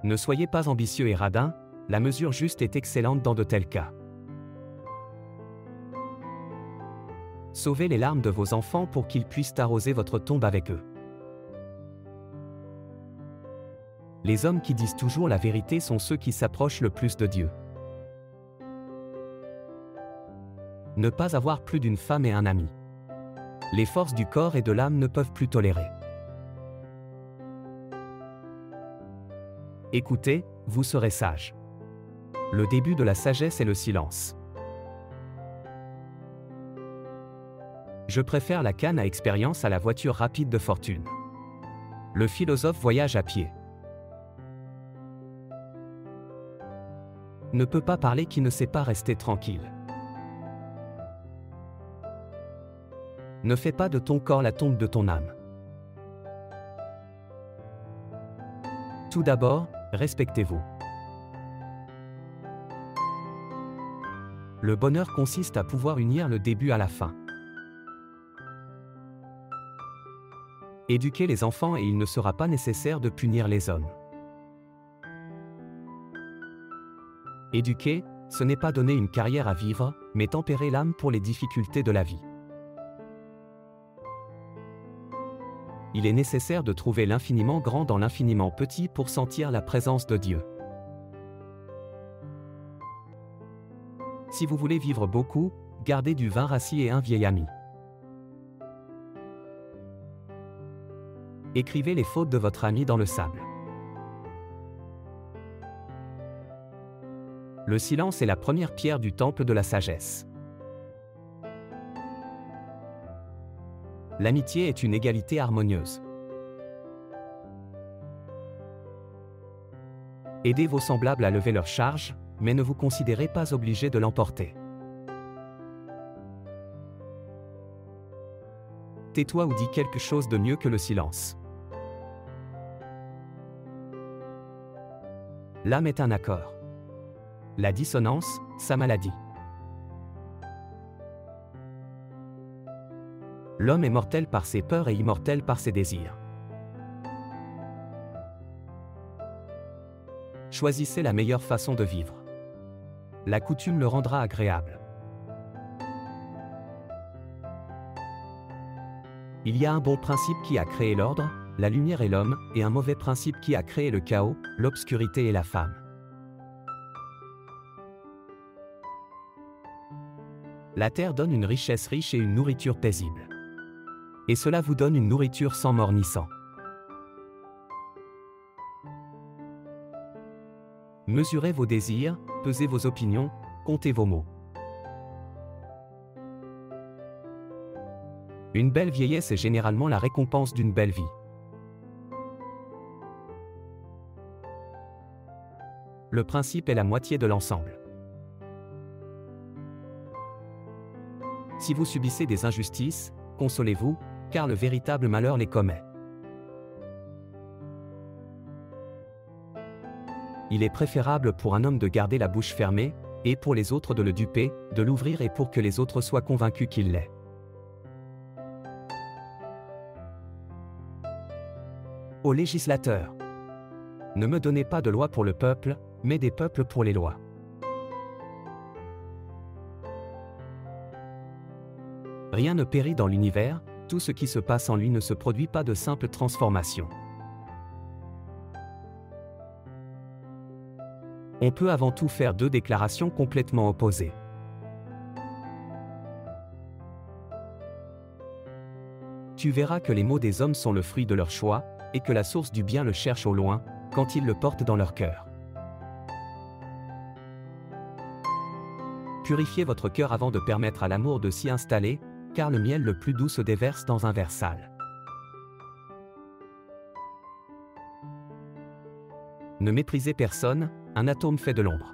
Ne soyez pas ambitieux et radin, la mesure juste est excellente dans de tels cas. Sauvez les larmes de vos enfants pour qu'ils puissent arroser votre tombe avec eux. Les hommes qui disent toujours la vérité sont ceux qui s'approchent le plus de Dieu. Ne pas avoir plus d'une femme et un ami. Les forces du corps et de l'âme ne peuvent plus tolérer. Écoutez, vous serez sage. Le début de la sagesse est le silence. Je préfère la canne à expérience à la voiture rapide de fortune. Le philosophe voyage à pied. Ne peut pas parler qui ne sait pas rester tranquille. Ne fais pas de ton corps la tombe de ton âme. Tout d'abord, respectez-vous. Le bonheur consiste à pouvoir unir le début à la fin. Éduquez les enfants et il ne sera pas nécessaire de punir les hommes. Éduquer, ce n'est pas donner une carrière à vivre, mais tempérer l'âme pour les difficultés de la vie. Il est nécessaire de trouver l'infiniment grand dans l'infiniment petit pour sentir la présence de Dieu. Si vous voulez vivre beaucoup, gardez du vin rassis et un vieil ami. Écrivez les fautes de votre ami dans le sable. Le silence est la première pierre du temple de la sagesse. L'amitié est une égalité harmonieuse. Aidez vos semblables à lever leur charge, mais ne vous considérez pas obligé de l'emporter. Tais-toi ou dis quelque chose de mieux que le silence. L'âme est un accord. La dissonance, sa maladie. L'homme est mortel par ses peurs et immortel par ses désirs. Choisissez la meilleure façon de vivre. La coutume le rendra agréable. Il y a un bon principe qui a créé l'ordre, la lumière et l'homme, et un mauvais principe qui a créé le chaos, l'obscurité et la femme. La terre donne une richesse riche et une nourriture paisible. Et cela vous donne une nourriture sans mort ni sang. Mesurez vos désirs, pesez vos opinions, comptez vos mots. Une belle vieillesse est généralement la récompense d'une belle vie. Le principe est la moitié de l'ensemble. Si vous subissez des injustices, consolez-vous, car le véritable malheur les commet. Il est préférable pour un homme de garder la bouche fermée, et pour les autres de le duper, de l'ouvrir et pour que les autres soient convaincus qu'il l'est. Aux législateurs. Ne me donnez pas de lois pour le peuple, mais des peuples pour les lois. Rien ne périt dans l'univers, tout ce qui se passe en lui ne se produit pas de simple transformation. On peut avant tout faire deux déclarations complètement opposées. Tu verras que les maux des hommes sont le fruit de leur choix, et que la source du bien le cherche au loin, quand ils le portent dans leur cœur. Purifiez votre cœur avant de permettre à l'amour de s'y installer, car le miel le plus doux se déverse dans un verre sale. Ne méprisez personne, un atome fait de l'ombre.